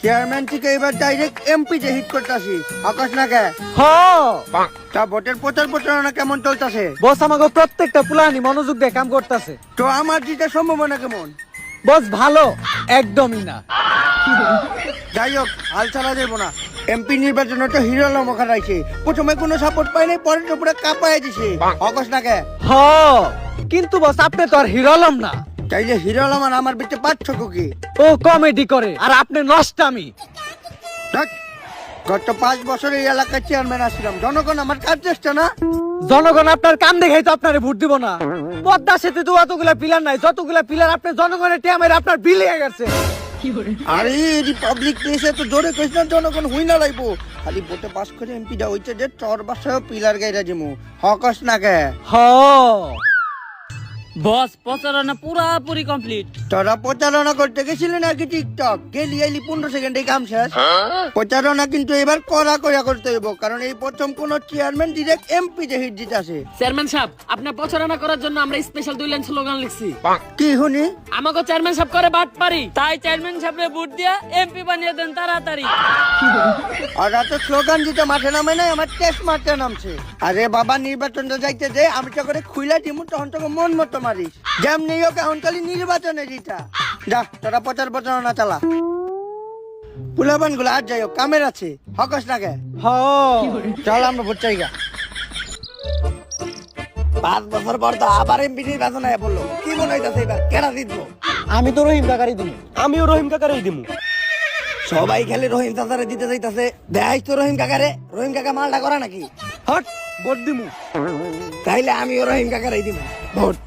Chairman থেকে এবার direct MP তে হিট করতেছি আকাশ না কে তা ভোটের প্রচার প্রচারণা কেমন চলতেছে? বস আমাকে প্রত্যেকটা প্ল্যানই মনোযোগ দিয়ে কাম করতেছে। তো আমার জিতার সম্ভাবনা কেমন? বস ভালো, একদমই না। যাই হোক, হাল ছাড়া যাবো না। এমপি নির্বাচনে তো হিরো আলম খারাইছে, প্রথমে কোনো সাপোর্ট পাই নাই, পরে তো পুরো কাঁপায় দিছে আকাশ না কে। কিন্তু বস আপনি তো আর হিরো আলম না। চাইলে হিরো আলম আর আমার ভিতরে পার্থক্য কি? ও কমেডি করে আর আপনি নষ্টামি। দেখ, গত 5 বছর এই এলাকার চেয়ারম্যান আসছিলাম, জনগণ আমার কাজ চেষ্টা না। জনগণ আপনার কাম দেখাই তো আপনারে ভোট দিব না। পদ্মা সেতু তো অতগুলা পিলার নাই, যতগুলা পিলার আপনি জনগণের টেমের আপনার বিলিয়ে গেছে। আরে রিপাবলিক প্লেসে তো জোরে কইছ না, জনগণ হুই না লাইবো। খালি ভোটে পাস করে এমপি দা হইছে যে চর বাসায় পিলার গাইরা জিমু হকস না কে। বস প্রচারণা পুরাপুরি কমপ্লিট। তোরা প্রচারণা করতে গেছিলি নাকি টিকটক? গেলি এলি 15 সেকেন্ডে কাম শেষ। প্রচারণা কিন্তু এবার কড়া কড়া করতে হইব, কারণ এই প্রথম কোন চেয়ারম্যান ডিরেক্ট এমপি তে হিট দিতেছে। চেয়ারম্যান সাহেব, আপনার প্রচারণা করার জন্য আমরা স্পেশাল 2 লাইন স্লোগান লিখছি। কি শুনি? আমাকে চেয়ারম্যান সাহেব করে বাট পারি, তাই চেয়ারম্যান সাহেবরে ভোট দিয়া এমপি বানিয়ে দেন তাড়াতাড়ি। আর রাতে স্লোগান দিতে মাঠে নামে নাই, আমার টেস্ট মারতে নামছে। আরে বাবা, নির্বাচনটা যাইতে দে, আমি তো করে খুইলা দিমু, তখন তোকে মন মতো মারিস। যেমনি হোক এখন খালি নির্বাচনে জিতা। যা, তোরা প্রচার প্রচারণা চালা। পুলাবান গুলো আর যাই হোক, কামের আছে হকস না কে। চল আমরা ভোট চাই গা। 5 বছর পর তো আবার এমপি নির্বাচন হয়ে পড়লো, কি মনে হইতাছে এবার কেডা জিতবো? আমি তো রহিম কাকারই দিব। আমিও রহিম কাকারই দিমু। সবাই খালি রহিম চাচারে দিতে যাইতাছে, দেখাইস তো রহিম কাকারে। রহিম কাকা মালটা করে নাকি? হট, ভোট দিমু। তাইলে আমিও রহিম কাকারই দিব ভোট।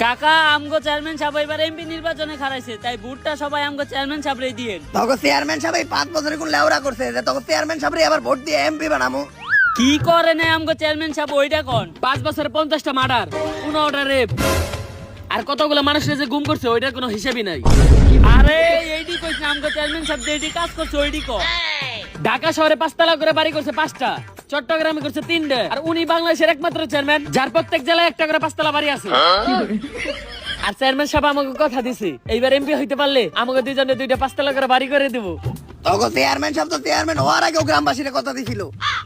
কাকা, আমগো চেয়ারম্যান সাহেব এবার এমপি নির্বাচনে খারাইছে, তাই ভোটটা সবাই আমগো চেয়ারম্যান সাহেবরে দিয়েন। তোকে চেয়ারম্যান সাহেব 5 বছরে কোন লেওরা করছে যে তোকে চেয়ারম্যান সাহেব আবার ভোট দিয়ে এমপি বানামু? কি করে না আমগো চেয়ারম্যান সাহেব ওইটা কোন? 5 বছরে 50টা মার্ডার, 15টা রেপ, আর কতগুলো মানুষের যে গুম করছে ওইটার কোনো হিসাবই নাই। আরে এইডি কইছ না, আমগো চেয়ারম্যান সাহেব যেইডি কাজ করছে ওইডি কো। ঢাকা শহরে 5 তলা করে বাড়ি করছে 5টা, চট্টগ্রামে করছে 3টা, আর উনি বাংলাদেশের একমাত্র চেয়ারম্যান যার প্রত্যেক জেলায় একটা করে 5 তলা বাড়ি আছে। আর চেয়ারম্যান সাহেব আমাকে কথা দিছে, এইবার এমপি হইতে পারলে আমাকে দুইজনে 2টা 5 তলা করে বাড়ি করে দিব। তোকে চেয়ারম্যান সাহেব তো চেয়ারম্যান হওয়ার আগেও গ্রামবাসীর কথা দিছিল।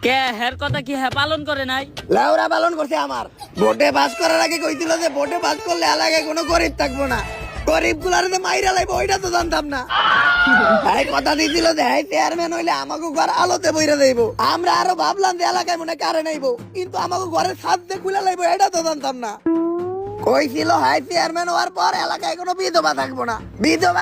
কে হের কথা কি হ্যাঁ পালন করে নাই? লেওরা পালন করছে আমার। ভোটে পাস করার আগে কইছিল যে ভোটে পাস করলে এলাকায় কোনো গরিব থাকবো না, গরিব গুলার যে মাইরা লাইবো ওইটা তো জানতাম না। এই কথা দিছিল যে এই চেয়ারম্যান হইলে আমাকে ঘর আলোতে বইরা দেব। আমরা আরো ভাবলাম যে এলাকায় মনে কারে নাইবো, কিন্তু আমাকে ঘরের ছাদ দিয়ে খুলে লাইবো এটা তো জানতাম না। কইছিল হাই চেয়ারম্যান হওয়ার পর এলাকায় কোনো বিধবা থাকবো না, বিধবা